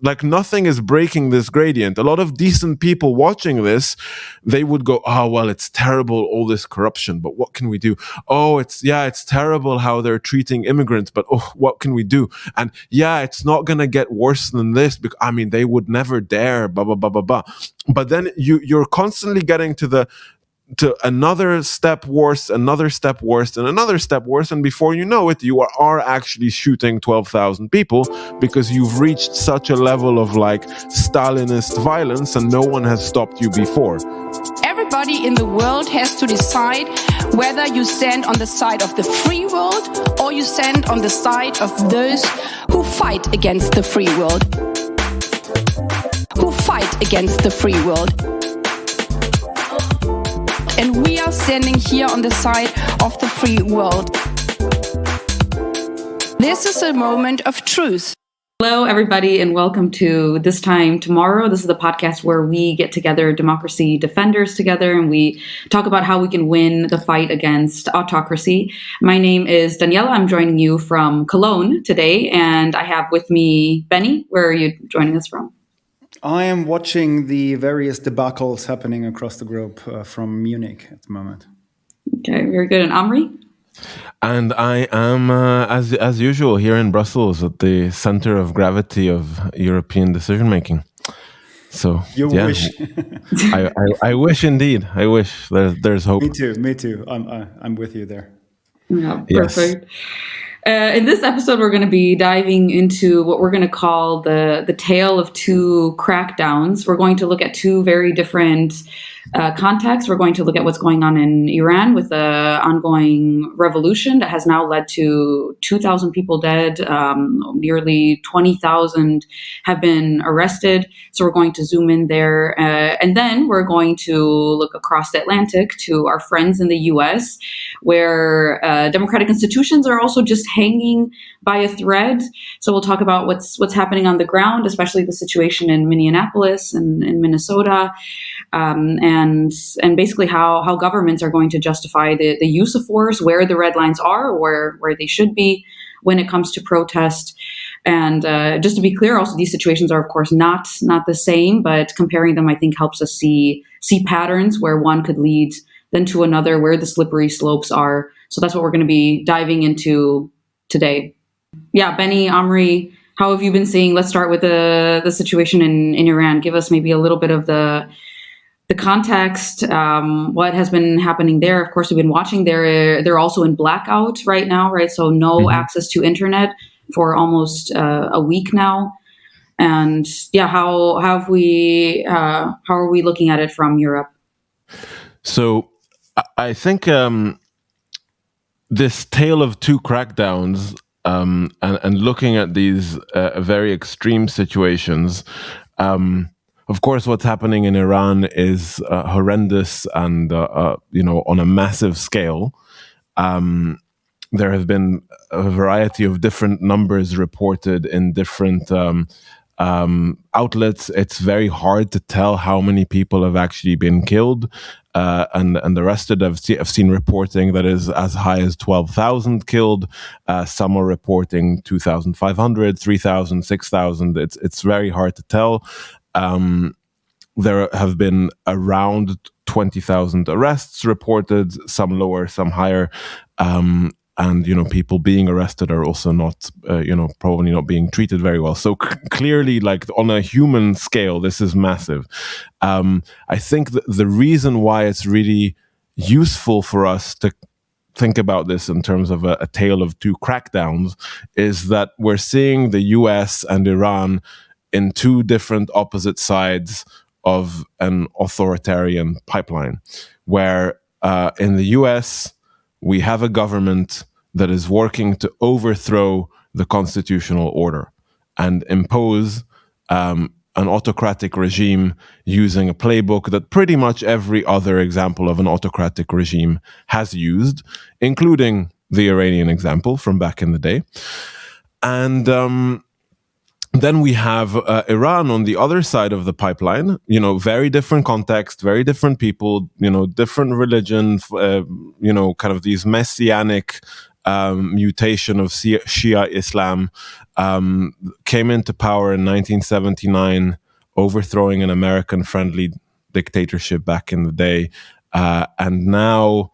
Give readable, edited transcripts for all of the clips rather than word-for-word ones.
Like nothing is breaking this gradient. A lot of decent people watching this, they would go, oh, well, it's terrible, all this corruption, but what can we do? Oh, it's terrible how they're treating immigrants, but oh, what can we do? And yeah, it's not going to get worse than this, because I mean, they would never dare, blah, blah, blah, blah, blah. But then you're constantly getting to another step worse, another step worse, and another step worse, and before you know it, you are actually shooting 12,000 people because you've reached such a level of like Stalinist violence and no one has stopped you before. Everybody in the world has to decide whether you stand on the side of the free world or you stand on the side of those who fight against the free world. Who fight against the free world. And we are standing here on the side of the free world. This is a moment of truth. Hello, everybody, and welcome to This Time Tomorrow. This is the podcast where we get together, democracy defenders together, and we talk about how we can win the fight against autocracy. My name is Daniela. I'm joining you from Cologne today, and I have with me Benny. Where are you joining us from? I am watching the various debacles happening across the globe from Munich at the moment. Okay, very good. And Amri? And I am, as usual, here in Brussels at the center of gravity of European decision-making. So, you wish. I wish indeed. I wish. There's hope. Me too. I'm with you there. Yeah, perfect. Yes. In this episode, we're going to be diving into what we're going to call the tale of two crackdowns. We're going to look at two very different contexts. We're going to look at what's going on in Iran with the ongoing revolution that has now led to 2,000 people dead. Nearly 20,000 have been arrested. So we're going to zoom in there. And then we're going to look across the Atlantic to our friends in the US, where democratic institutions are also just hanging by a thread. So we'll talk about what's happening on the ground, especially the situation in Minneapolis and in Minnesota, and basically how governments are going to justify the use of force, where the red lines are, or where they should be when it comes to protest. And just to be clear, also these situations are of course not the same, but comparing them I think helps us see patterns where one could lead then to another, where the slippery slopes are. So that's what we're going to be diving into today. Yeah, Benny, Amri, how have you been seeing? Let's start with the situation in Iran. Give us maybe a little bit of the context, what has been happening there. Of course, we've been watching. They're also in blackout right now, right? So no access to internet for almost a week now. And yeah, how are we looking at it from Europe? So I think this tale of two crackdowns and looking at these very extreme situations, of course, what's happening in Iran is horrendous and, on a massive scale. There have been a variety of different numbers reported in different outlets. It's very hard to tell how many people have actually been killed and arrested. I've seen reporting that is as high as 12,000 killed. Some are reporting 2,500, 3,000, 6,000. It's very hard to tell. There have been around 20,000 arrests reported, some lower, some higher. And, people being arrested are also not, probably not being treated very well. So clearly, like on a human scale, this is massive. I think the reason why it's really useful for us to think about this in terms of a tale of two crackdowns is that we're seeing the US and Iran in two different opposite sides of an authoritarian pipeline, where in the US, we have a government that is working to overthrow the constitutional order and impose an autocratic regime using a playbook that pretty much every other example of an autocratic regime has used, including the Iranian example from back in the day. And then we have Iran on the other side of the pipeline, very different context, very different people, different religion, kind of these messianic mutation of Shia Islam, came into power in 1979, overthrowing an American-friendly dictatorship back in the day, and now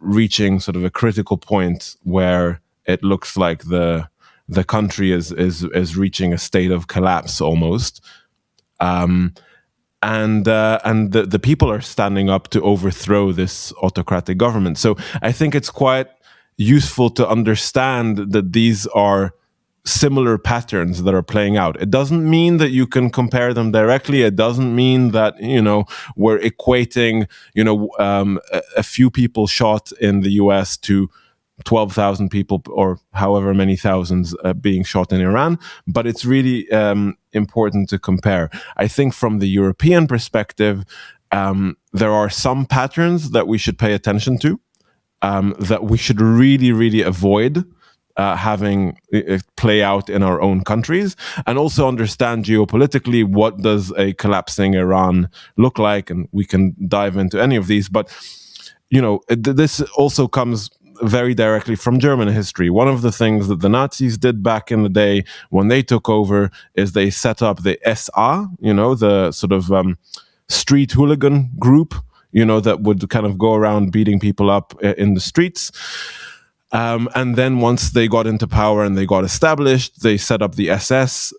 reaching sort of a critical point where it looks like the country is reaching a state of collapse almost. And the people are standing up to overthrow this autocratic government. So I think it's quite useful to understand that these are similar patterns that are playing out. It doesn't mean that you can compare them directly. It doesn't mean that, we're equating, a few people shot in the US to 12,000 people or however many thousands being shot in Iran. But it's really important to compare. I think from the European perspective, there are some patterns that we should pay attention to, that we should really, really avoid having it play out in our own countries, and also understand geopolitically what does a collapsing Iran look like, and we can dive into any of these. But this also comes very directly from German history. One of the things that the Nazis did back in the day when they took over is they set up the SA, the sort of street hooligan group, that would kind of go around beating people up in the streets. And then once they got into power and they got established, they set up the SS,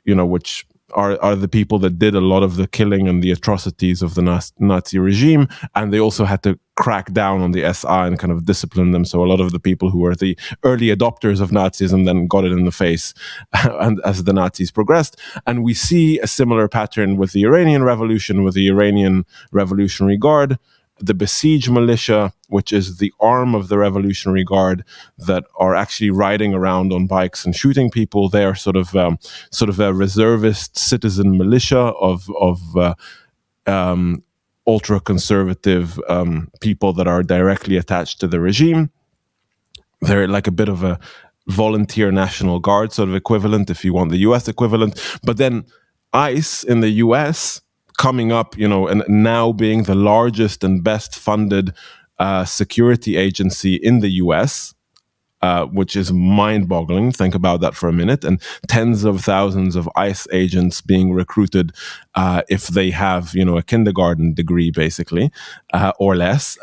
which are the people that did a lot of the killing and the atrocities of the Nazi regime. And they also had to crack down on the SA and kind of discipline them. So a lot of the people who were the early adopters of Nazism then got it in the face and as the Nazis progressed. And we see a similar pattern with the Iranian Revolution, with the Iranian Revolutionary Guard, the Besiege militia, which is the arm of the Revolutionary Guard that are actually riding around on bikes and shooting people. They are sort of a reservist citizen militia of ultra-conservative people that are directly attached to the regime. They're like a bit of a volunteer National Guard sort of equivalent, if you want the US equivalent. But then ICE in the US coming up, and now being the largest and best funded security agency in the US, which is mind-boggling. Think about that for a minute. And tens of thousands of ICE agents being recruited if they have, a kindergarten degree, basically, or less.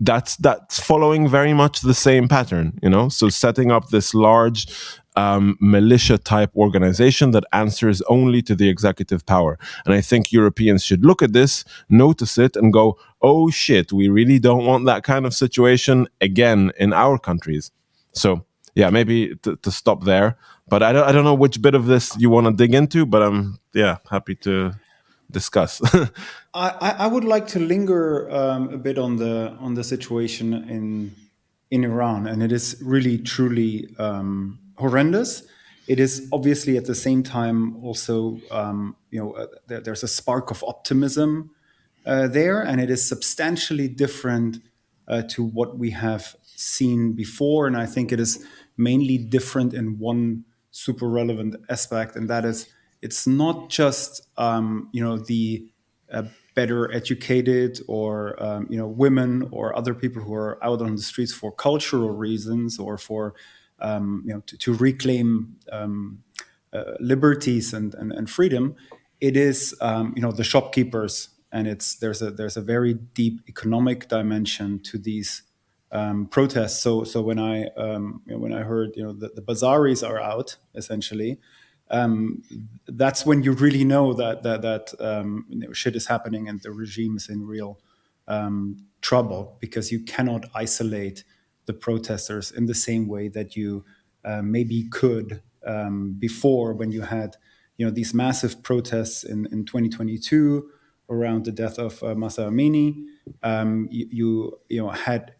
That's following very much the same pattern, So setting up this large militia-type organization that answers only to the executive power. And I think Europeans should look at this, notice it, and go, oh shit, we really don't want that kind of situation again in our countries. So yeah, maybe to stop there. But I don't know which bit of this you want to dig into, but I'm happy to discuss. I would like to linger a bit on the situation in Iran, and it is really truly horrendous. It is obviously at the same time also there's a spark of optimism there, and it is substantially different to what we have seen before. And I think it is mainly different in one super relevant aspect, and that is it's not just the better educated or women or other people who are out on the streets for cultural reasons or for to reclaim liberties and freedom. It is the shopkeepers, and there's a very deep economic dimension to these protests. So when I heard that the bazaris are out essentially, that's when you really know that shit is happening and the regime is in real trouble, because you cannot isolate the protesters in the same way that you maybe could before, when you had these massive protests in 2022 around the death of Mahsa Amini. You had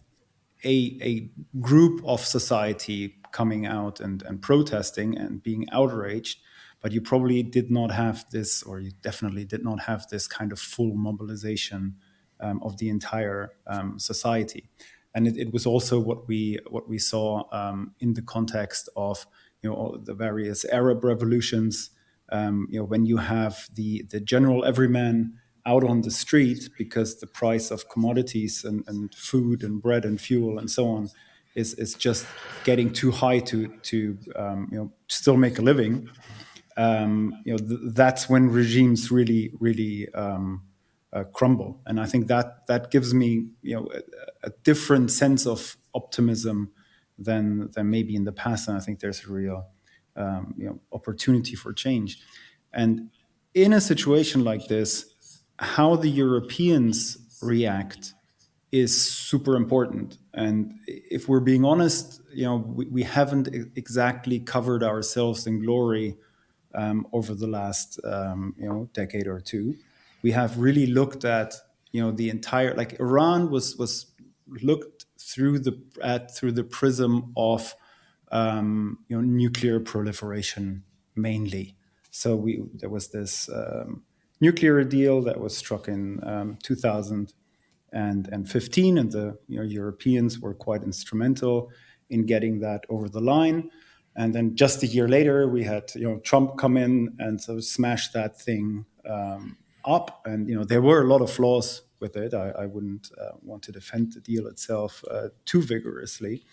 a group of society coming out and protesting and being outraged, but you probably did not have this, or you definitely did not have this kind of full mobilization of the entire society. And it was also what we saw in the context of the various Arab revolutions. When you have the general everyman out on the street because the price of commodities and food and bread and fuel and so on is just getting too high to still make a living, that's when regimes really crumble. And I think that gives me a different sense of optimism than maybe in the past. And I think there's a real opportunity for change. And in a situation like this, how the Europeans react is super important. And if we're being honest, we haven't exactly covered ourselves in glory over the last decade or two. We have really looked at the entire, like Iran was looked through the prism of nuclear proliferation mainly. So there was this nuclear deal that was struck in 2015, and the Europeans were quite instrumental in getting that over the line. And then just a year later, we had Trump come in and sort of smash that thing up. And there were a lot of flaws with it. I wouldn't want to defend the deal itself too vigorously.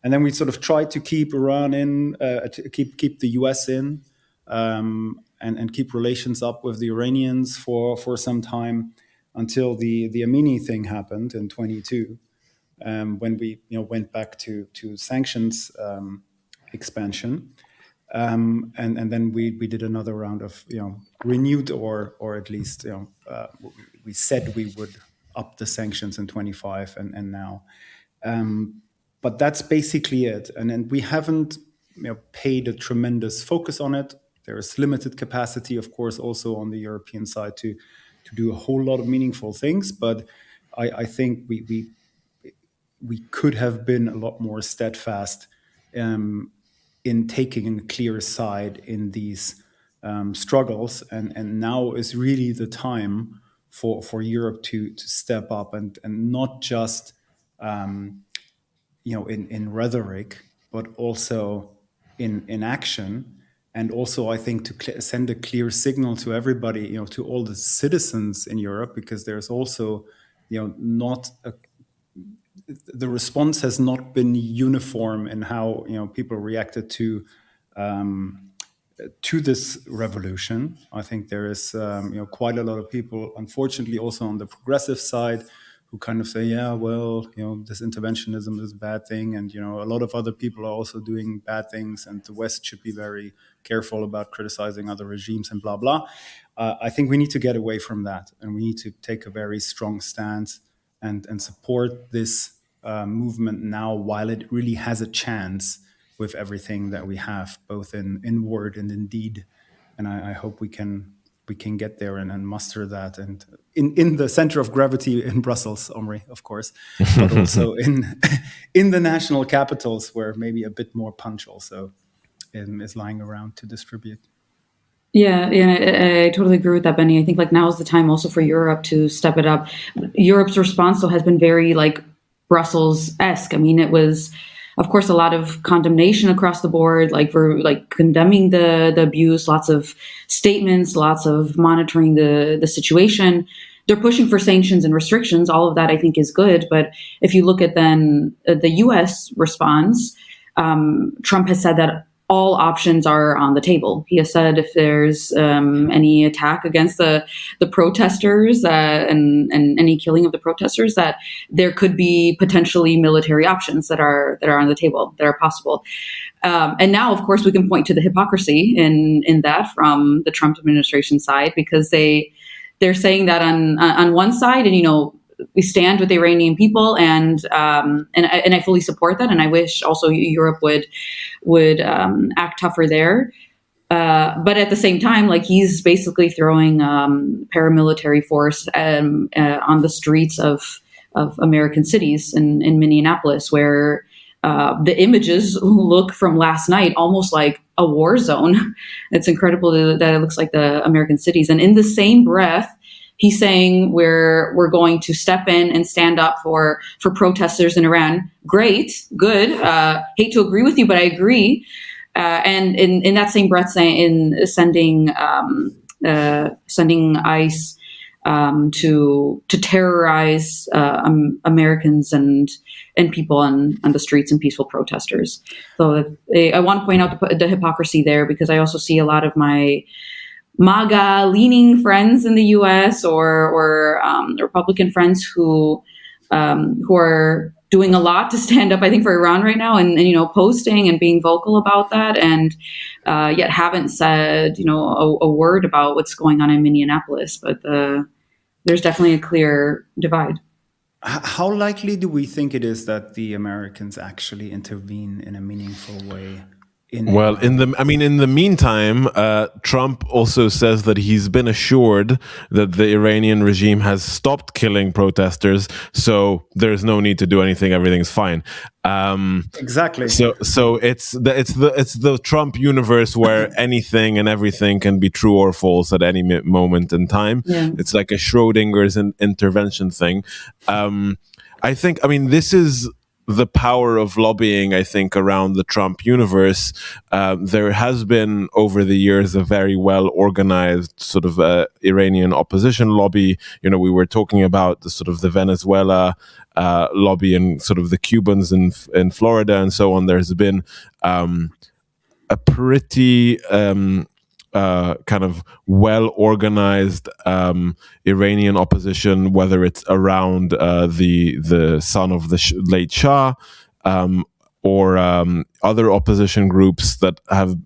And then we sort of tried to keep Iran in, to keep the US in, and keep relations up with the Iranians for some time until the Amini thing happened in 22, when we went back to sanctions expansion, and then we did another round of renewed or at least we said we would up the sanctions in 25 and now. But that's basically it. And then we haven't paid a tremendous focus on it. There is limited capacity, of course, also on the European side to do a whole lot of meaningful things. But I think we could have been a lot more steadfast in taking a clear side in these struggles. And now is really the time for Europe to step up and not just in rhetoric, but also in action. And also, I think, to send a clear signal to everybody, to all the citizens in Europe, because there's also, the response has not been uniform in how people reacted to this revolution. I think there is quite a lot of people, unfortunately, also on the progressive side, who kind of say, yeah, well, this interventionism is a bad thing, and a lot of other people are also doing bad things, and the West should be very careful about criticizing other regimes and blah blah. I think we need to get away from that, and we need to take a very strong stance and support this movement now while it really has a chance with everything that we have, both in word and in deed. And I hope we can get there and muster that, and in the center of gravity in Brussels, Omri, of course, but also in the national capitals, where maybe a bit more punch also is lying around to distribute. Yeah, I totally agree with that, Benny. I think now is the time also for Europe to step it up. Europe's response though has been very Brussels-esque. I mean, it was, of course, a lot of condemnation across the board, for condemning the abuse, lots of statements, lots of monitoring the situation. They're pushing for sanctions and restrictions. All of that, I think, is good. But if you look at then the U.S. response, Trump has said that all options are on the table. He has said if there's any attack against the protesters and any killing of the protesters, that there could be potentially military options that are on the table, that are possible. And now, of course, we can point to the hypocrisy in that from the Trump administration side, because they're saying that on one side, and we stand with the Iranian people, and I fully support that, and I wish also Europe would act tougher there. But at the same time, he's basically throwing paramilitary force on the streets of American cities in Minneapolis, where the images look from last night almost like a war zone. It's incredible that it looks like the American cities. And in the same breath, he's saying we're going to step in and stand up for protesters in Iran. Great, good. Hate to agree with you, but I agree. And in that same breath, sending ICE to terrorize Americans and people on the streets and peaceful protesters. So I want to point out the hypocrisy there, because I also see a lot of my MAGA-leaning friends in the U.S. or Republican friends who are doing a lot to stand up, I think, for Iran right now, and posting and being vocal about that, and yet haven't said a word about what's going on in Minneapolis. But there's definitely a clear divide. How likely do we think it is that the Americans actually intervene in a meaningful way? In the meantime, Trump also says that he's been assured that the Iranian regime has stopped killing protesters, so there's no need to do anything. Everything's fine. Exactly. So it's the Trump universe where anything and everything can be true or false at any moment in time. Yeah. It's like a Schrodinger's intervention thing. I think. This is the power of lobbying, I think, around the Trump universe. There has been over the years a very well organized sort of Iranian opposition lobby. We were talking about the Venezuela lobby and sort of the Cubans in Florida and so on. There's been a pretty kind of well-organized Iranian opposition, whether it's around the son of the late Shah or other opposition groups that have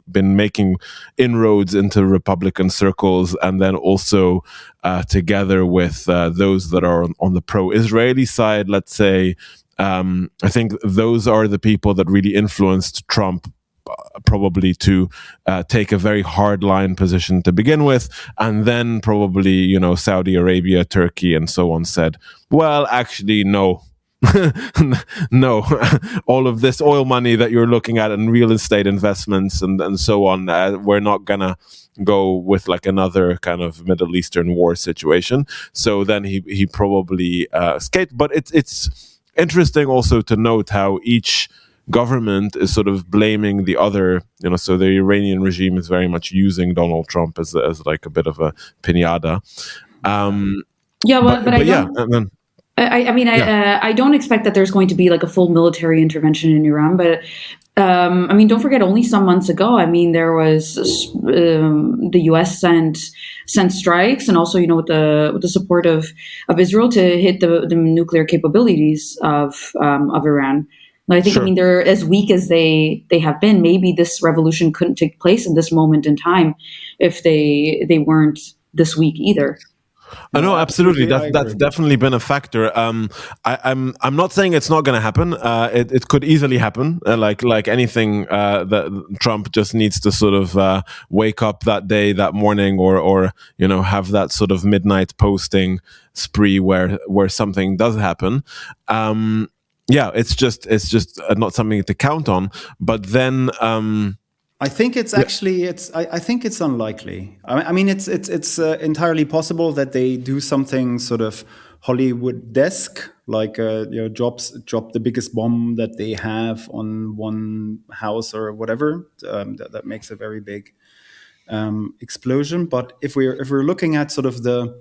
been making inroads into Republican circles, and then also together with those that are on the pro-Israeli side, let's say. I think those are the people that really influenced Trump probably to take a very hardline position to begin with, and then probably Saudi Arabia, Turkey, and so on said, well, actually, no. No, all of this oil money that you're looking at and real estate investments and so on, we're not gonna go with like another kind of Middle Eastern war situation. So then he probably escaped. But it's interesting also to note how each government is sort of blaming the other, so the Iranian regime is very much using Donald Trump as like a bit of a piñata. I don't expect that there's going to be like a full military intervention in Iran, but don't forget, only some months ago, there was the U.S. sent strikes, and also with the support of Israel to hit the nuclear capabilities of Iran. And I think, sure. They're as weak as they have been. Maybe this revolution couldn't take place in this moment in time if they weren't this weak either. No, absolutely. That's definitely been a factor. I'm not saying it's not going to happen. It could easily happen. Like anything, that Trump just needs to sort of wake up that day, that morning, or have that sort of midnight posting spree where something does happen. It's just not something to count on. But then. I think it's actually I think it's unlikely. It's entirely possible that they do something sort of Hollywood-esque, like drop the biggest bomb that they have on one house or whatever. That makes a very big explosion. But if we're looking at sort of the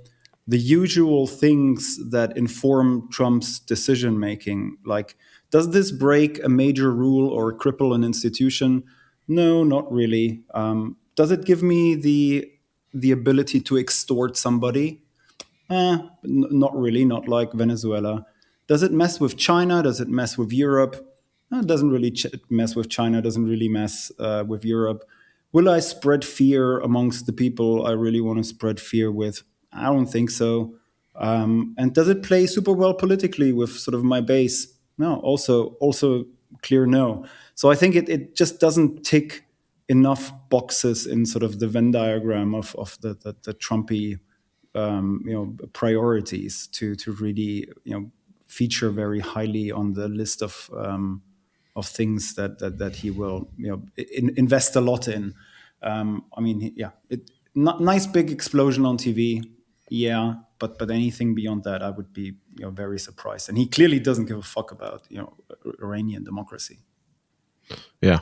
usual things that inform Trump's decision making, like, does this break a major rule or cripple an institution? No, not really. Does it give me the ability to extort somebody? Not really, not like Venezuela. Does it mess with China? Does it mess with Europe? No, it doesn't really mess with China, doesn't really mess with Europe. Will I spread fear amongst the people I really want to spread fear with? I don't think so. And does it play super well politically with sort of my base? No, also clear no. So I think it just doesn't tick enough boxes in sort of the Venn diagram of the Trumpy priorities to really feature very highly on the list of things that he will invest a lot in. Nice big explosion on TV, but anything beyond that, I would be very surprised. And he clearly doesn't give a fuck about Iranian democracy. Yeah.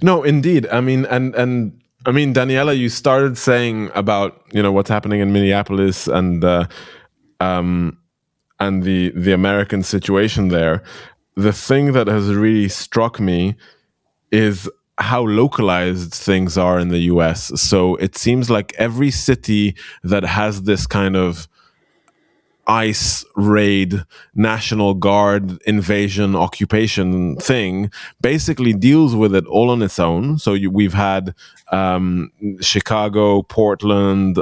No, indeed. And I mean, Daniela, you started saying about, what's happening in Minneapolis and the American situation there. The thing that has really struck me is how localized things are in the US. So it seems like every city that has this kind of ICE raid, National Guard invasion, occupation thing basically deals with it all on its own. So we've had Chicago, Portland,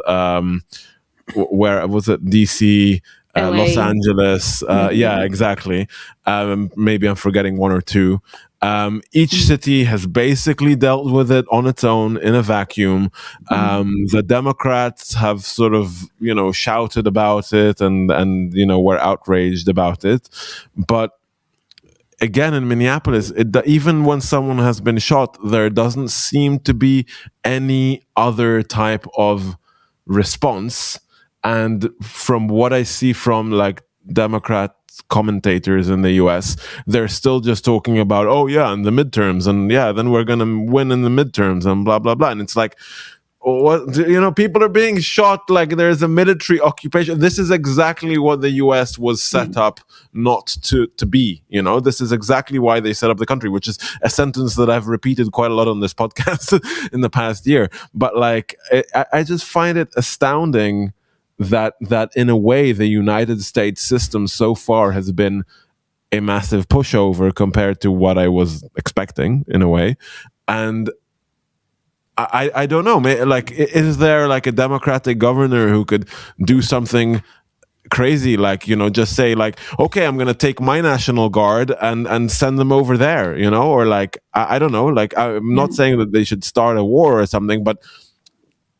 where was it? DC, Los Angeles. Yeah, exactly. Maybe I'm forgetting one or two. Each city has basically dealt with it on its own in a vacuum. The Democrats have sort of, shouted about it and were outraged about it. But again, in Minneapolis, even when someone has been shot, there doesn't seem to be any other type of response. And from what I see from like Democrat commentators in the US, they're still just talking about, oh yeah, in the midterms, and yeah, then we're gonna win in the midterms, and blah blah blah. And it's like, what, people are being shot like there's a military occupation. This is exactly what the US was set up not to be. This is exactly why they set up the country, which is a sentence that I've repeated quite a lot on this podcast in the past year. But like, I just find it astounding that in a way the United States system so far has been a massive pushover compared to what I was expecting in a way. And I don't know, like, is there like a Democratic governor who could do something crazy, like, just say like, okay, I'm gonna take my National Guard and send them over there, or like, I don't know, like, I'm not saying that they should start a war or something, but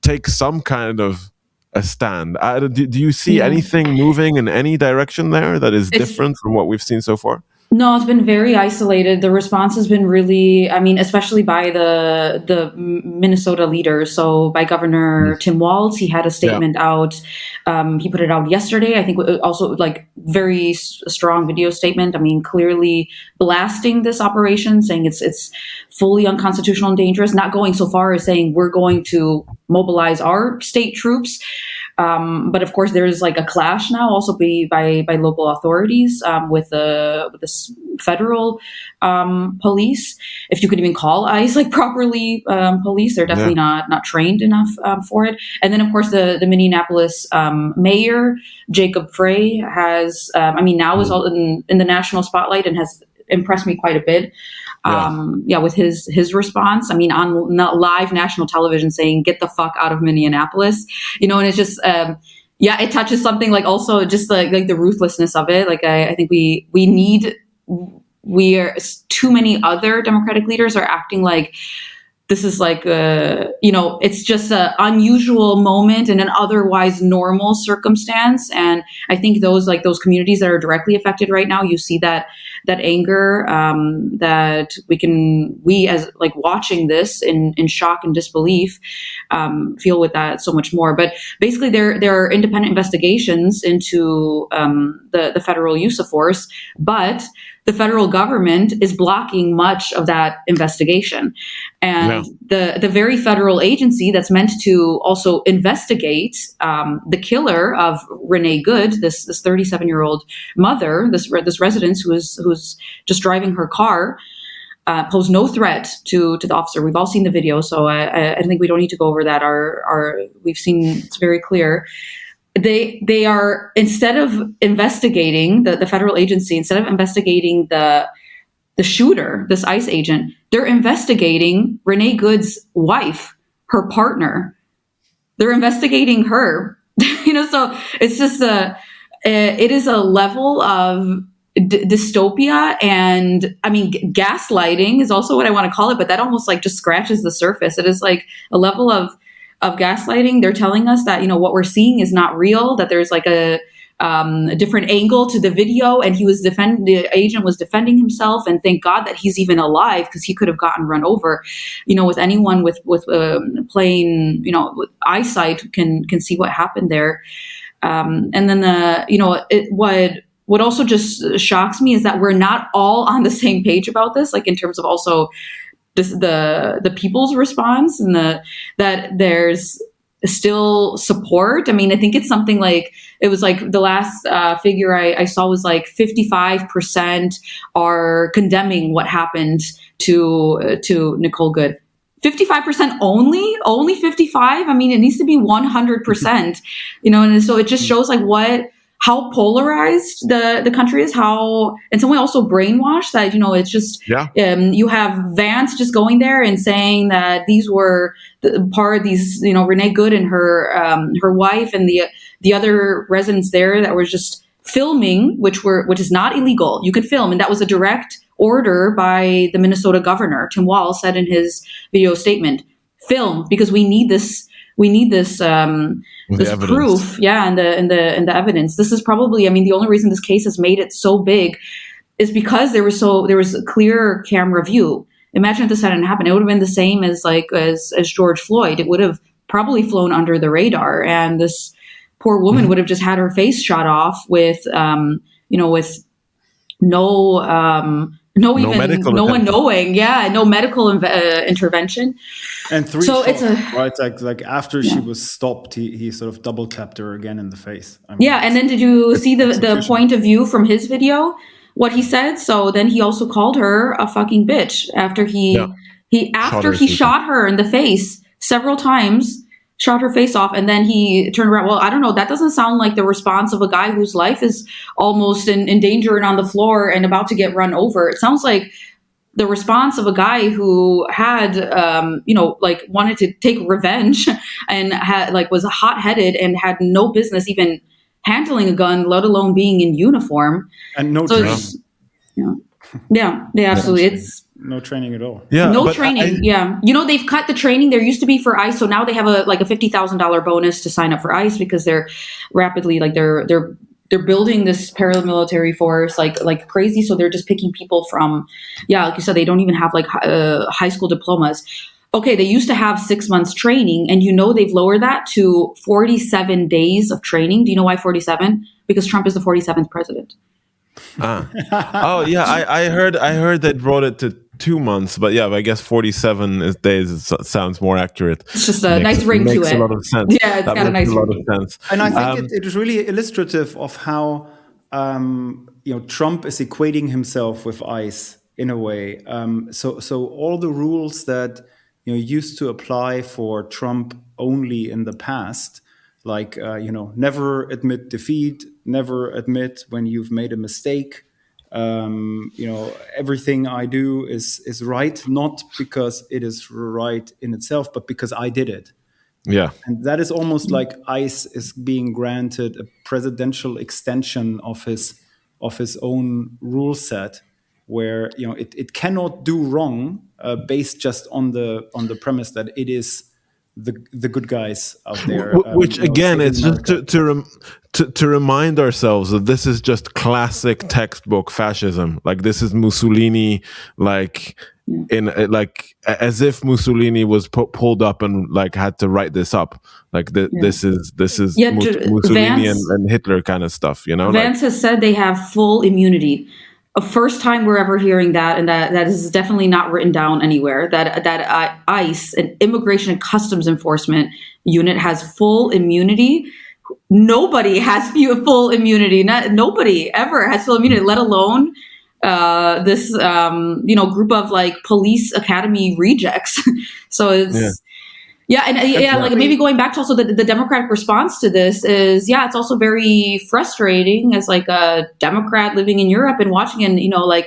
take some kind of a stand. Do you see anything moving in any direction there that is different from what we've seen so far? No, it's been very isolated. The response has been really, especially by the Minnesota leaders. So by Governor Tim Walz, he had a statement out. He put it out yesterday. I think also like very strong video statement. Clearly blasting this operation, saying it's fully unconstitutional and dangerous. Not going so far as saying we're going to mobilize our state troops. But of course, there's like a clash now, also by local authorities with the federal police, if you could even call ICE like properly police. They're definitely not trained enough for it. And then of course the Minneapolis mayor Jacob Frey has now is all in the national spotlight and has impressed me quite a bit. With his response. On live national television saying, get the fuck out of Minneapolis, and it's just, it touches something like also just like the ruthlessness of it. Like, I think too many other Democratic leaders are acting like this is like, it's just an unusual moment in an otherwise normal circumstance. And I think those communities that are directly affected right now, you see that anger, that we as like watching this in shock and disbelief, feel with that so much more. But basically there are independent investigations into the federal use of force, but the federal government is blocking much of that investigation. And the very federal agency that's meant to also investigate the killer of Renee Good, this 37-year-old mother, this resident who's just driving her car, posed no threat to the officer. We've all seen the video, so I think we don't need to go over that. We've seen, it's very clear. They are, instead of investigating the federal agency, instead of investigating the shooter, this ICE agent, they're investigating Renee Good's wife, her partner. They're investigating her. So it's just it is a level of dystopia, and gaslighting is also what I want to call it, but that almost like just scratches the surface. It is like a level of gaslighting. They're telling us that, what we're seeing is not real, that there's like a different angle to the video, and the agent was defending himself, and thank God that he's even alive, because he could have gotten run over. With anyone with plain, with eyesight can see what happened there. And then what also just shocks me is that we're not all on the same page about this, like in terms of also the people's response, and that there's still support. I mean, I think it's something like, it was like the last figure I saw was like 55% are condemning what happened to Nicole Good. 55% only 55. I mean, it needs to be 100%, and so it just shows like how polarized the country is, how in some way also brainwashed, that, it's just, you have Vance just going there and saying that these were part of these, Renee Good and her wife and the other residents there that were just filming, which is not illegal. You could film, and that was a direct order by the Minnesota governor. Tim Walz said in his video statement, film, because we need this this proof, and the evidence. This is probably, I mean, the only reason this case has made it so big is because there was a clear camera view. Imagine if this hadn't happened, it would have been the same as George Floyd. It would have probably flown under the radar, and this poor woman would have just had her face shot off with with no one knowing, no medical intervention. And three shots, right? Like after she was stopped, he sort of double tapped her again in the face. I mean, and then did you see the point of view from his video? What he said? So then he also called her a fucking bitch after he shot her in the face several times, shot her face off, and then he turned around. Well, I don't know. That doesn't sound like the response of a guy whose life is almost in danger and on the floor and about to get run over. It sounds like the response of a guy who had, wanted to take revenge and was hot-headed and had no business even handling a gun, let alone being in uniform. And no training. Absolutely. It's no training at all. No training. They've cut the training. There used to be for ICE, so now they have a $50,000 bonus to sign up for ICE, because they're rapidly they're building this paramilitary force like crazy. So they're just picking people from, like you said, they don't even have high school diplomas. Okay, they used to have 6 months training, and they've lowered that to 47 days of training. Do you know why 47? Because Trump is the 47th president. I heard they brought it to 2 months, but I guess 47 days sounds more accurate. It's just a nice ring to it. Makes a lot of sense. Yeah, it's got a nice ring. A lot of sense. And I think it is really illustrative of how Trump is equating himself with ICE in a way. So all the rules that used to apply for Trump only in the past, like never admit defeat, never admit when you've made a mistake. Everything I do is right, not because it is right in itself, but because I did it. Yeah. And that is almost like ICE is being granted a presidential extension of his own rule set, where it cannot do wrong based just on the premise that it is the good guys out there. Which again, it's just to remind ourselves that this is just classic textbook fascism. Like, this is Mussolini, as if Mussolini was pulled up and had to write this up. This is Mussolini and Hitler kind of stuff. Vance has said they have full immunity. A first time we're ever hearing that, and that is definitely not written down anywhere, that ICE, an Immigration and Customs Enforcement unit, has full immunity. Nobody has full immunity. Nobody ever has full immunity, let alone this group of police academy rejects. So it's maybe going back to also the Democratic response to this is, it's also very frustrating as a Democrat living in Europe and watching, and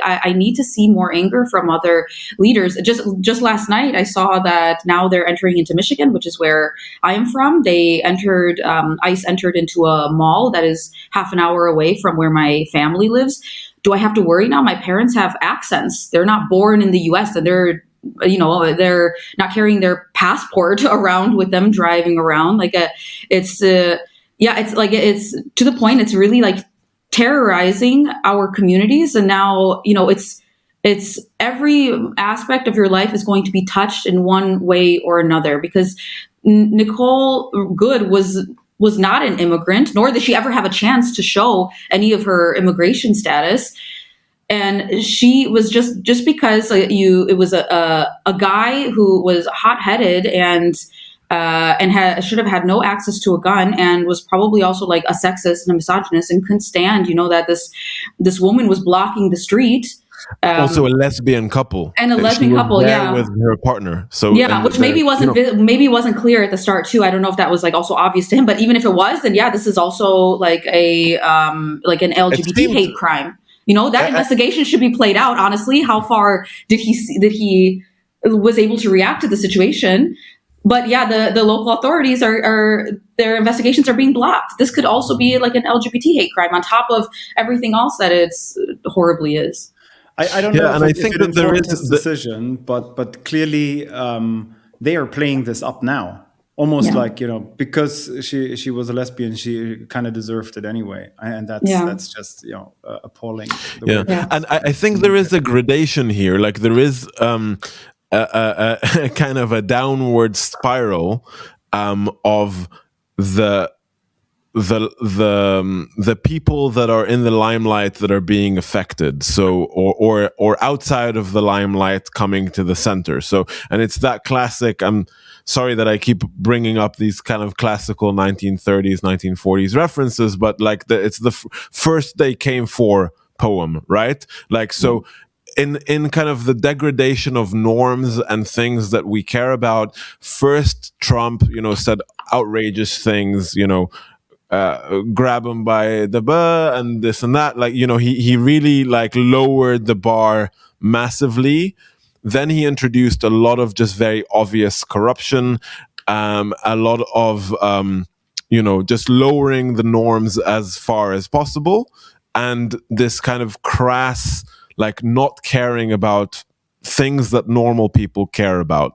I need to see more anger from other leaders. Just last night, I saw that now they're entering into Michigan, which is where I am from. They entered, ICE entered into a mall that is half an hour away from where my family lives. Do I have to worry now? My parents have accents. They're not born in the US, and they're not carrying their passport around with them driving around. It's to the point. It's really terrorizing our communities. And now, it's every aspect of your life is going to be touched in one way or another, because Nicole Good was not an immigrant, nor did she ever have a chance to show any of her immigration status. And she was just because it was a guy who was hot-headed and should have had no access to a gun, and was probably also like a sexist and a misogynist, and couldn't stand, that this woman was blocking the street. Also a lesbian couple, and a lesbian couple, with her partner. So which maybe wasn't clear at the start too. I don't know if that was like also obvious to him, but even if it was, then this is also like an LGBT hate crime. That investigation should be played out. Honestly, how far did he was able to react to the situation? But the local authorities are their investigations are being blocked. This could also be like an LGBT hate crime on top of everything else that it's horribly is. I don't know. And I think that there is this decision, but clearly they are playing this up now, almost like because she was a lesbian, she kind of deserved it anyway, and that's just appalling. And I think there is a gradation here. Like there is a kind of a downward spiral of the people that are in the limelight that are being affected, so or outside of the limelight coming to the center. So, and it's that classic, I'm sorry that I keep bringing up these kind of classical 1930s 1940s references, but like it's the first they came for poem, right? Like, so in kind of the degradation of norms and things that we care about, first Trump said outrageous things, grab him by the butt and this and that, like he really like lowered the bar massively. Then he introduced a lot of just very obvious corruption, a lot of just lowering the norms as far as possible, and this kind of crass like not caring about things that normal people care about,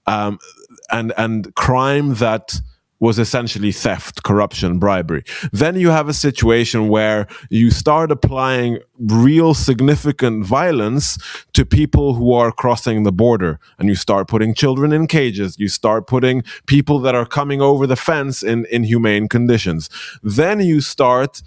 and crime that was essentially theft, corruption, bribery. Then you have a situation where you start applying real significant violence to people who are crossing the border, and you start putting children in cages, you start putting people that are coming over the fence in inhumane conditions. Then you start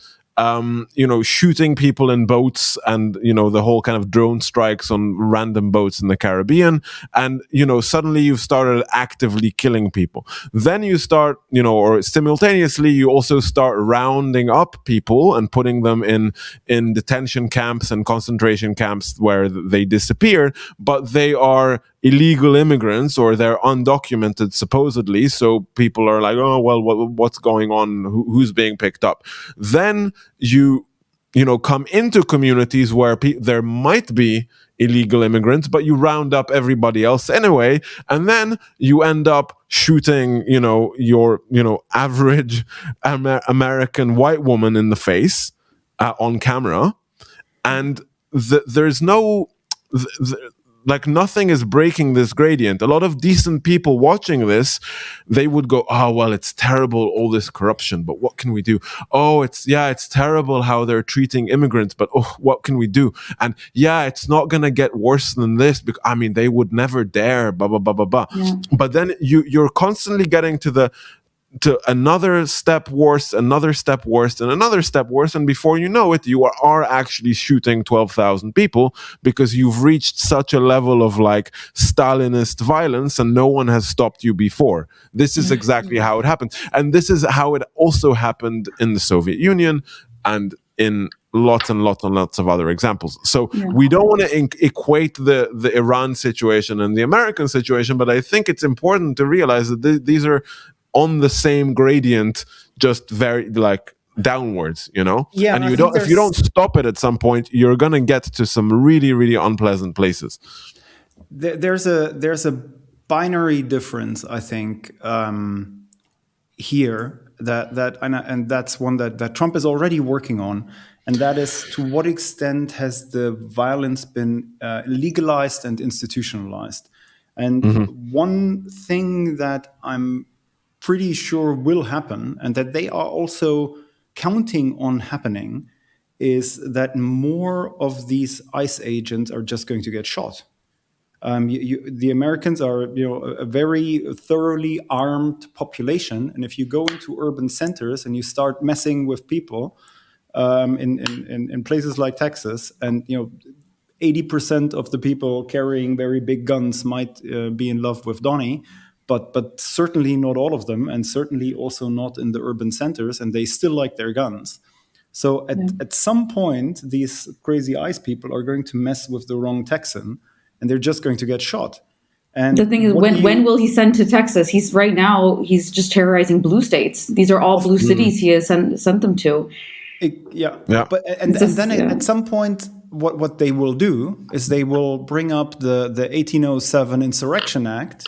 shooting people in boats, and the whole kind of drone strikes on random boats in the Caribbean, and suddenly you've started actively killing people. Then you start, or simultaneously you also start rounding up people and putting them in detention camps and concentration camps where they disappear, but they are illegal immigrants, or they're undocumented supposedly, so people are like, oh well, what's going on, who's being picked up? Then you come into communities where there might be illegal immigrants, but you round up everybody else anyway, and then you end up shooting your average American white woman in the face on camera, and there's no like nothing is breaking this gradient. A lot of decent people watching this, they would go, oh, well, it's terrible, all this corruption, but what can we do? Oh, it's terrible how they're treating immigrants, but oh, what can we do? And it's not going to get worse than this, because they would never dare, blah, blah, blah, blah, blah. Yeah. But then you're constantly getting to another step worse, another step worse, and another step worse, and before you know it, you are actually shooting 12,000 people because you've reached such a level of like Stalinist violence, and no one has stopped you before. This is exactly how it happened, and this is how it also happened in the Soviet Union and in lots and lots and lots of other examples. So we don't want to equate the Iran situation and the American situation, but I think it's important to realize that these are on the same gradient, just very like downwards, And if you don't stop it at some point, you're gonna get to some really, really unpleasant places. There's a binary difference, I think, here and that's one that Trump is already working on, and that is, to what extent has the violence been legalized and institutionalized? And one thing that I'm pretty sure will happen, and that they are also counting on happening, is that more of these ICE agents are just going to get shot. The Americans are, a very thoroughly armed population, and if you go into urban centers and you start messing with people in places like Texas, and 80% of the people carrying very big guns might be in love with Donnie, but certainly not all of them, and certainly also not in the urban centers, and they still like their guns. So at some point, these crazy ICE people are going to mess with the wrong Texan, and they're just going to get shot. And the thing is, when will he send to Texas? He's just terrorizing blue states. These are all blue cities he has sent them to. But then at some point, what they will do is they will bring up the 1807 Insurrection Act,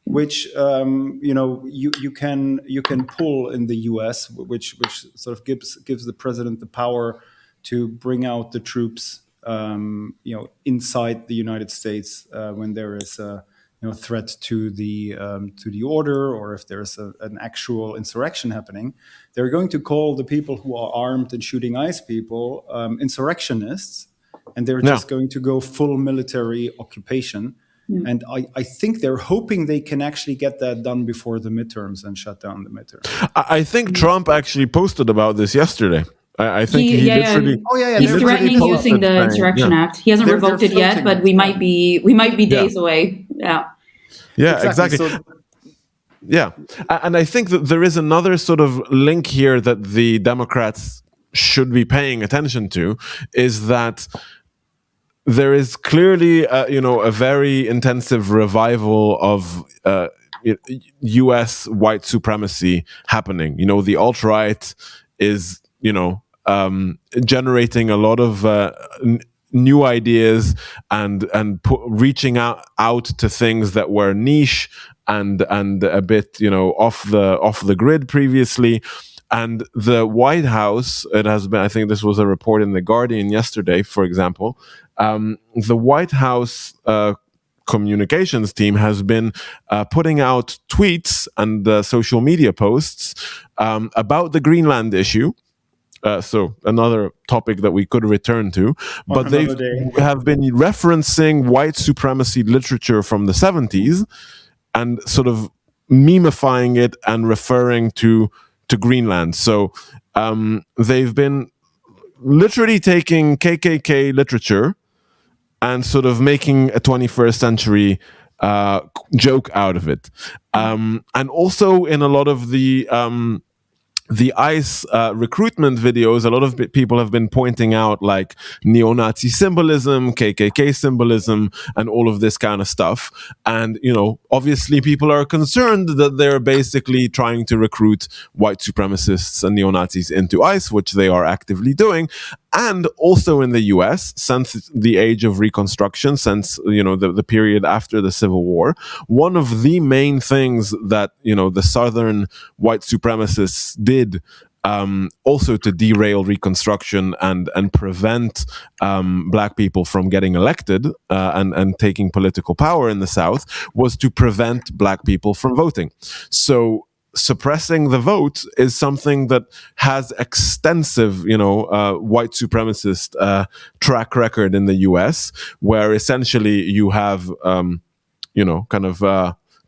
which you can pull in the U.S., which sort of gives the president the power to bring out the troops inside the United States when there is a threat to the order, or if there's an actual insurrection happening. They're going to call the people who are armed and shooting ICE people insurrectionists, and they're just going to go full military occupation. And I think they're hoping they can actually get that done before the midterms and shut down the midterms. I think Trump actually posted about this yesterday. I think he literally. He's threatening using the Insurrection Act. He hasn't revoked it yet, but we might be days away. Yeah, exactly. And I think that there is another sort of link here that the Democrats should be paying attention to, is that there is clearly, a very intensive revival of U.S. white supremacy happening. The alt-right is, generating a lot of new ideas and reaching out to things that were niche and a bit, off the grid previously. And the White House, it has been, I think this was a report in The Guardian yesterday, for example, the White House communications team has been putting out tweets and social media posts about the Greenland issue. So another topic that we could return to, but they have been referencing white supremacy literature from the 70s and sort of memifying it and referring to Greenland. So they've been literally taking KKK literature and sort of making a 21st century joke out of it. And also in a lot of the ICE recruitment videos, a lot of people have been pointing out like neo-Nazi symbolism, KKK symbolism, and all of this kind of stuff. And, obviously people are concerned that they're basically trying to recruit white supremacists and neo-Nazis into ICE, which they are actively doing. And also in the US, since the age of Reconstruction, since, the period after the Civil War, one of the main things that, the Southern white supremacists did also to derail Reconstruction and prevent black people from getting elected and taking political power in the South was to prevent black people from voting. So suppressing the vote is something that has extensive, white supremacist track record in the US, where essentially you have,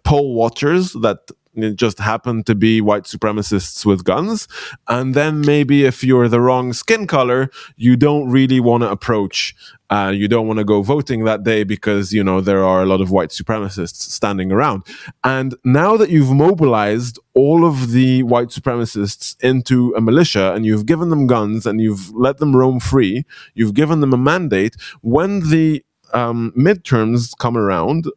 poll watchers that just happen to be white supremacists with guns. And then maybe if you're the wrong skin color, you don't really want to approach, you don't want to go voting that day because, there are a lot of white supremacists standing around. And now that you've mobilized all of the white supremacists into a militia and you've given them guns and you've let them roam free, you've given them a mandate, when the midterms come around,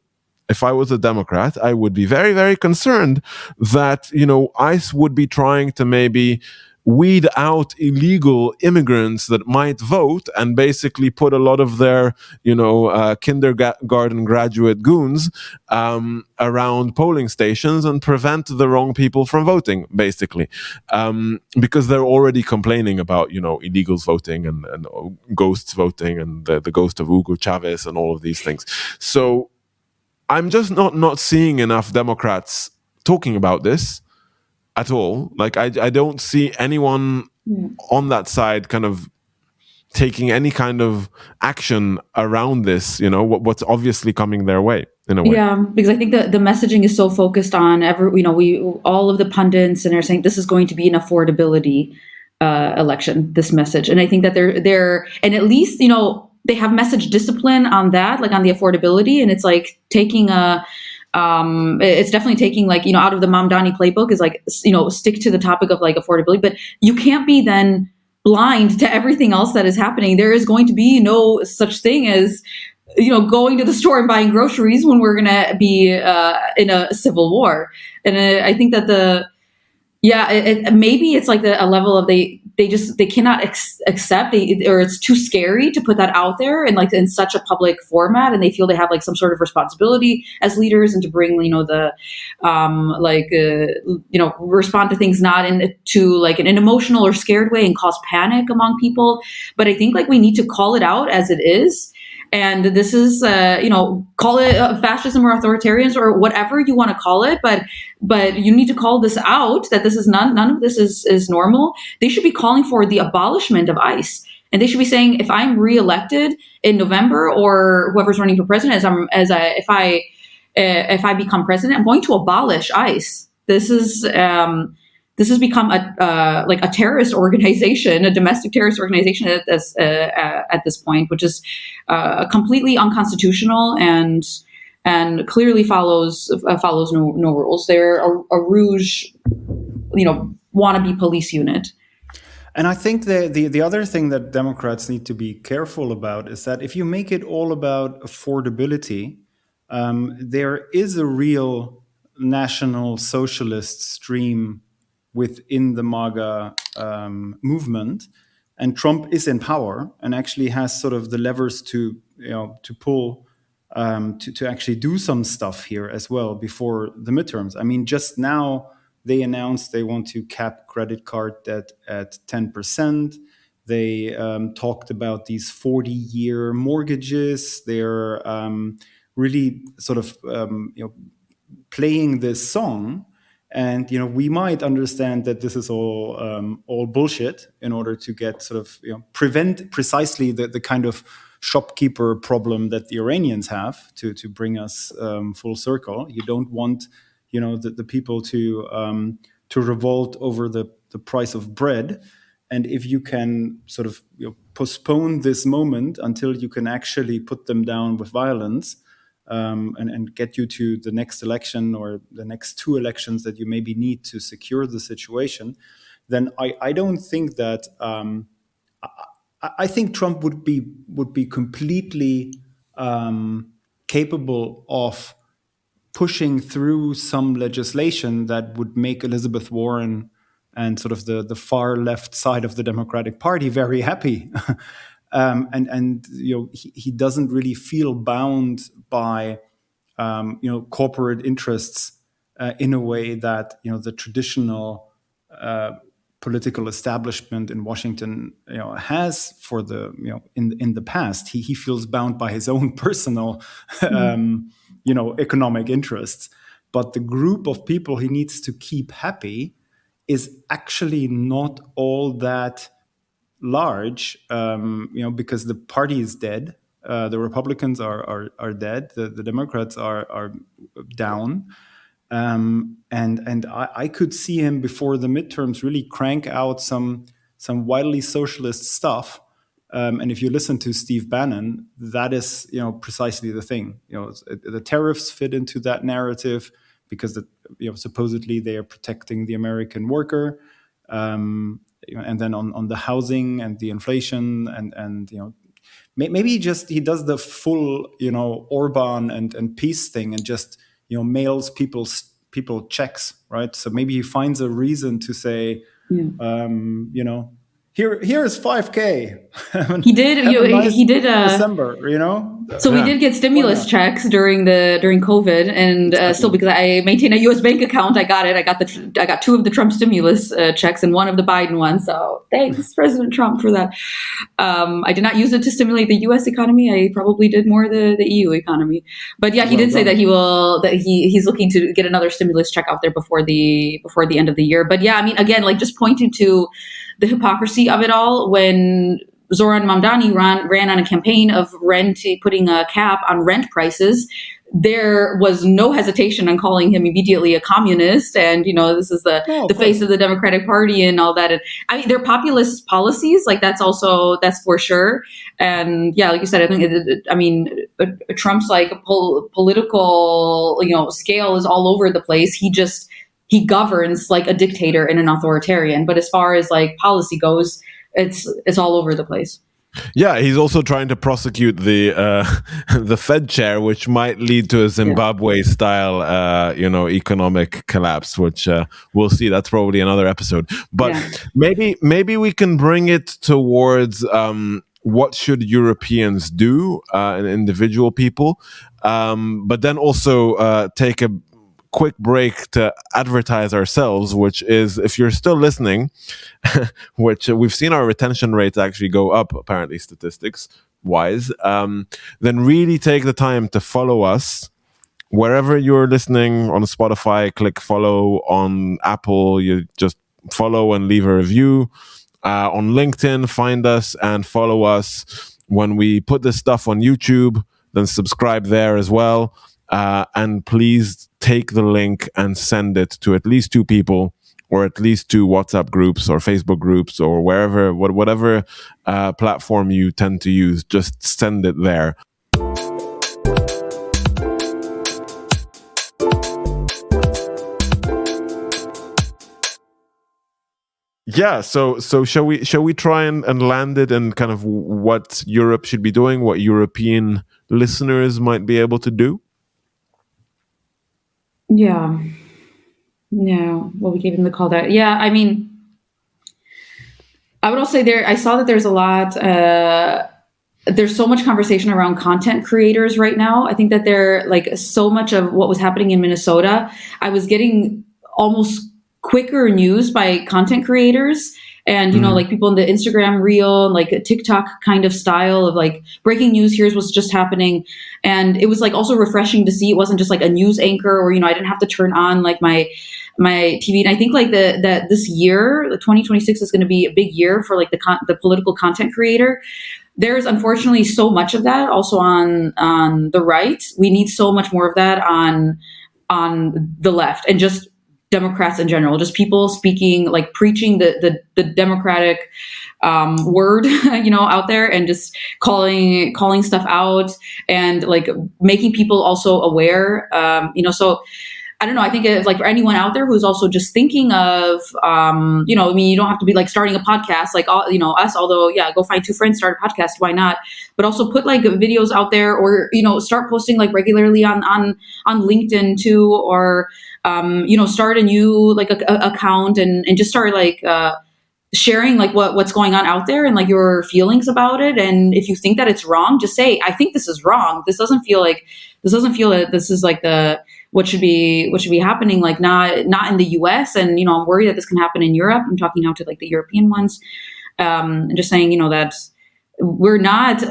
if I was a Democrat, I would be very, very concerned that, ICE would be trying to maybe weed out illegal immigrants that might vote and basically put a lot of their, kindergarten graduate goons around polling stations and prevent the wrong people from voting, basically. Because they're already complaining about, illegals voting and ghosts voting and the ghost of Hugo Chavez and all of these things. So I'm just not seeing enough Democrats talking about this at all. Like I don't see anyone on that side kind of taking any kind of action around this, what's obviously coming their way in a way. Yeah, because I think that the messaging is so focused on all of the pundits and are saying this is going to be an affordability election, this message. And I think that they're and at least, they have message discipline on that, like on the affordability, and it's like taking it's definitely taking like, out of the Mamdani playbook is like, stick to the topic of like affordability, but you can't be then blind to everything else that is happening. There is going to be no such thing as, going to the store and buying groceries when we're going to be in a civil war. And I think that maybe it's like a level of they cannot accept, or it's too scary to put that out there and like in such a public format, and they feel they have like some sort of responsibility as leaders and to bring respond to things not into like in an emotional or scared way and cause panic among people. But I think like we need to call it out as it is. And this is, call it fascism or authoritarianism or whatever you want to call it. But you need to call this out, that this is none of this is normal. They should be calling for the abolishment of ICE. And they should be saying, if I'm reelected in November, or whoever's running for president, if I become president, I'm going to abolish ICE. This has become a terrorist organization, a domestic terrorist organization at this point, which is completely unconstitutional and clearly follows no rules. They're a rouge, wannabe police unit. And I think the other thing that Democrats need to be careful about is that if you make it all about affordability, there is a real National Socialist stream within the MAGA movement, and Trump is in power and actually has sort of the levers to pull to actually do some stuff here as well before the midterms. I mean, just now they announced they want to cap credit card debt at 10%. They talked about these 40-year mortgages. They're really sort of playing this song. And we might understand that this is all bullshit in order to get sort of prevent precisely the kind of shopkeeper problem that the Iranians have to bring us full circle. You don't want the people to revolt over the price of bread, and if you can sort of postpone this moment until you can actually put them down with violence. And get you to the next election or the next two elections that you maybe need to secure the situation, then I don't think that I think Trump would be completely capable of pushing through some legislation that would make Elizabeth Warren and sort of the far left side of the Democratic Party very happy. And he doesn't really feel bound by corporate interests in a way that the traditional political establishment in Washington has for the in the past. He feels bound by his own personal economic interests, but the group of people he needs to keep happy is actually not all that large, because the party is dead. The Republicans are dead. The Democrats are down. And I could see him before the midterms really crank out some wildly socialist stuff. And if you listen to Steve Bannon, that is precisely the thing. The tariffs fit into that narrative because supposedly they are protecting the American worker. And then on the housing and the inflation and maybe he does the full Orban and peace thing and just mails people checks, right? So maybe he finds a reason to say here is 5K. He did December, So we did get stimulus checks during COVID, and still because I maintain a U.S. bank account, I got it. I got two of the Trump stimulus checks and one of the Biden ones. So thanks, President Trump, for that. I did not use it to stimulate the U.S. economy. I probably did more the EU economy. But yeah, he did say that he's looking to get another stimulus check out there before the end of the year. But yeah, I mean, again, like just pointing to the hypocrisy of it all when Zoran Mamdani ran on a campaign of putting a cap on rent prices. there was no hesitation on calling him immediately a communist, and this is the face of the Democratic Party and all that. And I mean, their populist policies, like that's for sure. And yeah, like you said, I think Trump's like political scale is all over the place. He governs like a dictator and an authoritarian, but as far as like policy goes, it's all over the place. Yeah, he's also trying to prosecute the the Fed chair, which might lead to a Zimbabwe-style, economic collapse. Which we'll see. That's probably another episode. But maybe we can bring it towards what should Europeans do, and individual people, but then also take a quick break to advertise ourselves, which is, if you're still listening, which we've seen our retention rates actually go up, apparently statistics wise, then really take the time to follow us wherever you're listening. On Spotify, click follow. On Apple, you just follow and leave a review. On LinkedIn, find us and follow us. When we put this stuff on YouTube, then subscribe there as well. And please take the link and send it to at least 2 people, or at least 2 WhatsApp groups or Facebook groups, or whatever platform you tend to use. Just send it there. Yeah, so shall we try and land it in kind of what Europe should be doing, what European listeners might be able to do? Yeah. No. Well, we gave him the call that. Yeah. I mean, I would also say I saw that there's a lot, there's so much conversation around content creators right now. I think that they're like so much of what was happening in Minnesota. I was getting almost quicker news by content creators. And, like people in the Instagram reel and like a TikTok kind of style of like breaking news, here's what's just happening. And it was like also refreshing to see it wasn't just like a news anchor, or, I didn't have to turn on like my TV. And I think like that this year, the 2026 is going to be a big year for like the political content creator. There's unfortunately so much of that also on the right. We need so much more of that on the left, and just Democrats in general, just people speaking, like preaching the Democratic word, out there, and just calling stuff out, and like making people also aware, so I don't know. I think if, like, for anyone out there who's also just thinking of, you don't have to be like starting a podcast, like us, although go find 2 friends, start a podcast. Why not? But also put like videos out there, or, start posting like regularly on LinkedIn too, or, start a new like a account and just start like, sharing like what's going on out there and like your feelings about it. And if you think that it's wrong, just say, I think this is wrong. This doesn't feel that this is like what should be happening, like not in the US. And, I'm worried that this can happen in Europe. I'm talking now to like the European ones, and just saying, that we're not,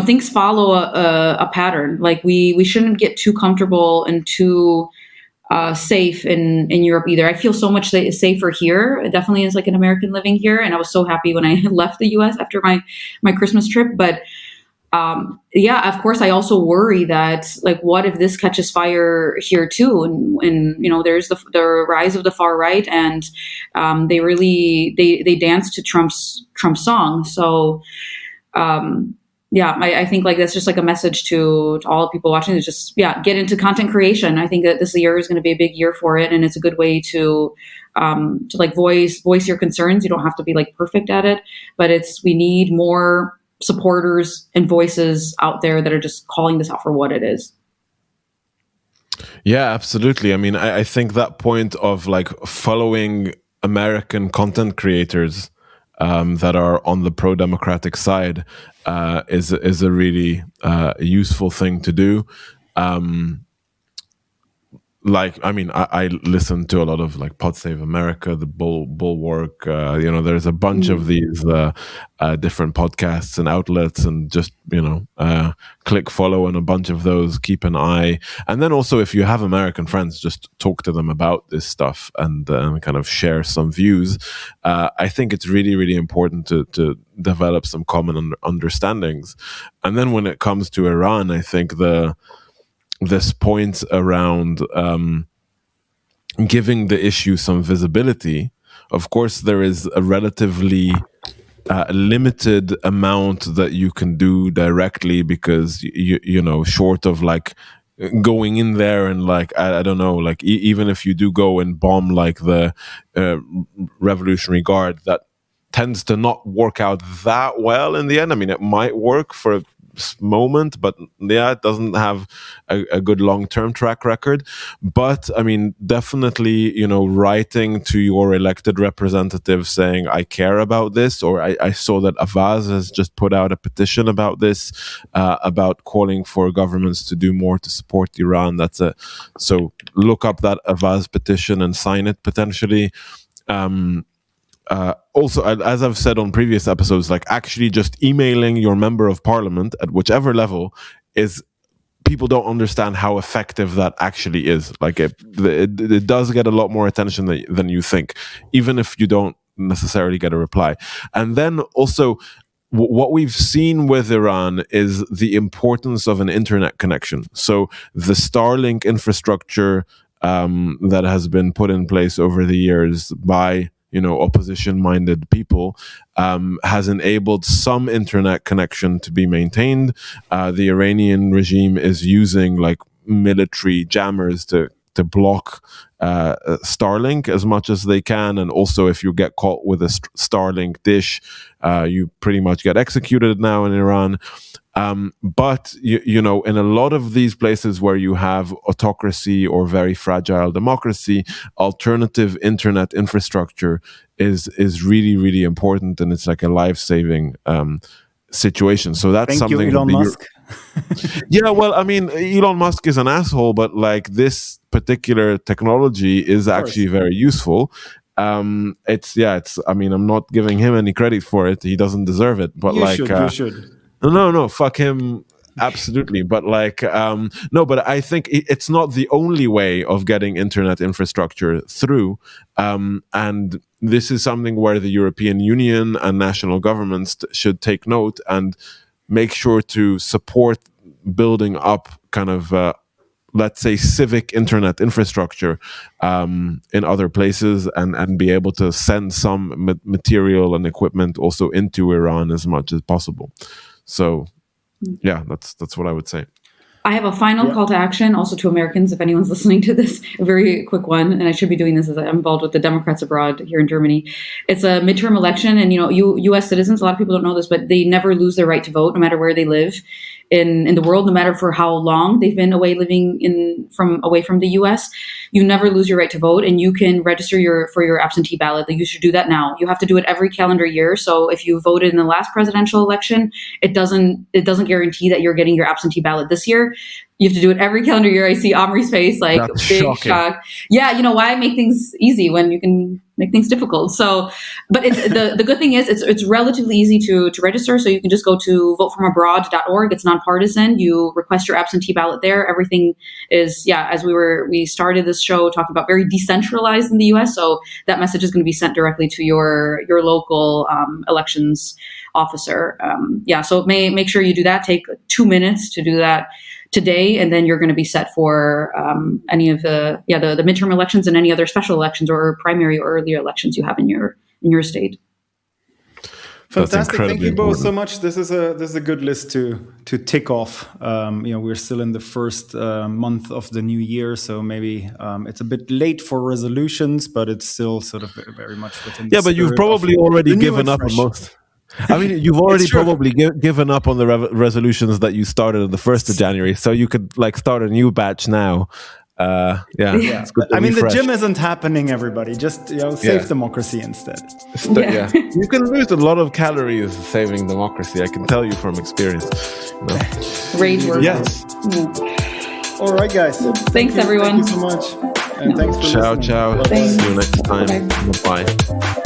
things follow a pattern. Like we shouldn't get too comfortable and too safe in Europe either. I feel so much safer here. It definitely is like an American living here. And I was so happy when I left the US after my Christmas trip. But of course, I also worry that like, what if this catches fire here too? And there's the rise of the far right, and they dance to Trump's song. So I think like that's just like a message to all the people watching, is just get into content creation. I think that this year is going to be a big year for it, and it's a good way to like voice your concerns. You don't have to be like perfect at it, but we need more supporters and voices out there that are just calling this out for what it is. Yeah, absolutely. I mean, I think that point of like following American content creators that are on the pro-democratic side is a really useful thing to do. I listen to a lot of like Pod Save America, the Bulwark. There's a bunch of these different podcasts and outlets, and just click follow on a bunch of those. Keep an eye, and then also if you have American friends, just talk to them about this stuff and kind of share some views. I think it's really, really important to develop some common understandings. And then when it comes to Iran, I think this point around giving the issue some visibility. Of course, there is a relatively limited amount that you can do directly, because you know, short of like going in there and like I don't know, like even if you do go and bomb like the Revolutionary Guard, that tends to not work out that well in the end. I mean, it might work for a moment, but yeah, it doesn't have a good long-term track record. But I mean, definitely, you know, writing to your elected representative saying, I care about this, or I saw that Avaz has just put out a petition about this, about calling for governments to do more to support Iran. So look up that Avaz petition and sign it potentially. Also, as I've said on previous episodes, like actually just emailing your member of parliament at whichever level is, people don't understand how effective that actually is. Like it does get a lot more attention than you think, even if you don't necessarily get a reply. And then also, what we've seen with Iran is the importance of an internet connection. So the Starlink infrastructure that has been put in place over the years by, you know, opposition-minded people, has enabled some internet connection to be maintained. The Iranian regime is using like military jammers to block Starlink as much as they can, and also if you get caught with a Starlink dish, you pretty much get executed now in Iran. But you know, in a lot of these places where you have autocracy or very fragile democracy, alternative internet infrastructure is really, really important, and it's like a life-saving situation. So that's Thank something. You, Elon Musk. Yeah, well, I mean, Elon Musk is an asshole, but like this particular technology is actually very useful. I mean, I'm not giving him any credit for it. He doesn't deserve it. But you should. No, fuck him. Absolutely. But like, no, but I think it's not the only way of getting internet infrastructure through. And this is something where the European Union and national governments should take note and make sure to support building up kind of, let's say, civic internet infrastructure in other places, and be able to send some material and equipment also into Iran as much as possible. So, yeah, that's what I would say. I have a final call to action also to Americans, if anyone's listening to this, a very quick one, and I should be doing this as I'm involved with the Democrats abroad here in Germany. It's a midterm election, and you know, U.S. citizens, a lot of people don't know this, but they never lose their right to vote, no matter where they live in the world, no matter for how long they've been away away from the U.S. You never lose your right to vote, and you can register for your absentee ballot. You should do that now. You have to do it every calendar year. So if you voted in the last presidential election, it doesn't guarantee that you're getting your absentee ballot this year. You have to do it every calendar year. I see Omri's face, like that's big shocking. shock. Yeah, you know, why make things easy when you can make things difficult? So, but it's, the good thing is it's relatively easy to register. So you can just go to votefromabroad.org. It's nonpartisan. You request your absentee ballot there. Everything is, as we started this show talking about, very decentralized in the U.S. So that message is going to be sent directly to your local elections officer. So make sure you do that. Take 2 minutes to do that today, and then you're going to be set for any of the midterm elections and any other special elections or primary or earlier elections you have in your state. Fantastic! Thank you both so much. This is a good list to tick off. We're still in the first month of the new year, so maybe it's a bit late for resolutions, but it's still sort of very much within. Yeah, but you've probably already given up on most. I mean, you've already probably given up on the resolutions that you started on the 1st of January, so you could like start a new batch now. It's good. I mean, the gym isn't happening, everybody. Just save democracy instead. You can lose a lot of calories saving democracy. I can tell you from experience. Rage work. Yes. All right, guys. Thanks, everyone. Thank you so much. And thanks for listening. Ciao. See you next time. Bye.